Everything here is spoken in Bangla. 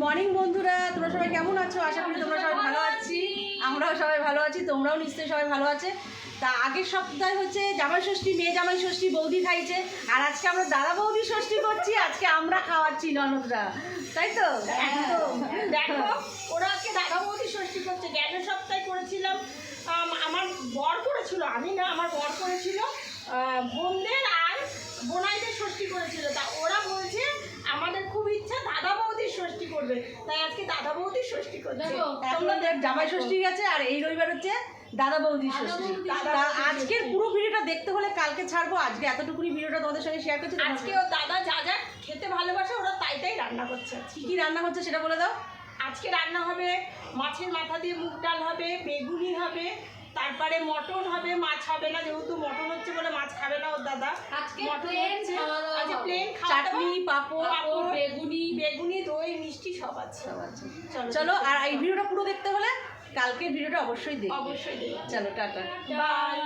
মর্নিং বন্ধুরা, তোমরা সবাই কেমন আছো? আশা করি তোমরা সবাই ভালো আছি, আমরাও সবাই ভালো আছি, তোমরাও নিশ্চয়ই সবাই ভালো আছে। তা আগের সপ্তাহে হচ্ছে জামাই ষষ্ঠী, মেয়ে জামাই ষষ্ঠী, বৌদি খাইছে, আর আজকে আমরা দাদা বৌদি ষষ্ঠী করছি। আজকে আমরা খাওয়াচ্ছি ননদরা, তাই তো? একদম। দেখো, ওরা আজকে দাদা বৌদি ষষ্ঠী করছে। গেল সপ্তাহে করেছিলাম, আমার বর করেছিল, আমি না, আমার বর করেছিল, বোনদের আর বোনাইদের ষষ্ঠী করেছিল। তা ওরা বলছে আমাদের খুব ইচ্ছা দাদা বৌদির ষষ্ঠী করবে, তাই আজকে দাদা বৌদির ষষ্ঠী করছে। তোমাদের জামাই ষষ্ঠী গেছে, আর এই রবিবার হচ্ছে দাদা বৌদি ষষ্ঠী। তা আজকের পুরো ভিডিওটা দেখতে হলে কালকে ছাড়বো। আজকে এতটুকুনি ভিডিওটা তোমাদের সঙ্গে শেয়ার করছি। আজকে ও দাদা যা যা খেতে ভালোবাসে ওরা তাই তাই রান্না করছে। কি কি রান্না হচ্ছে সেটা বলে দাও। আজকে রান্না হবে মাছের মাথা দিয়ে মুগ ডাল হবে, বেগুনি হবে, তারপরে মটন হবে। মাছ হবে না, যেহেতু মটন হচ্ছে বলে মাছ খাবে না ওর দাদা। আজকে মটন প্লেন হচ্ছে, খাওয়া দাওয়া আজকে হবে। প্লেন চাটনি, পাঁপড়, বেগুনি, দই, মিষ্টি সব আছে। চলো, আর এই ভিডিওটা পুরো দেখতে হলে কালকের ভিডিওটা অবশ্যই দেখো। অবশ্যই দেবো। চলো, টাটা। বাই।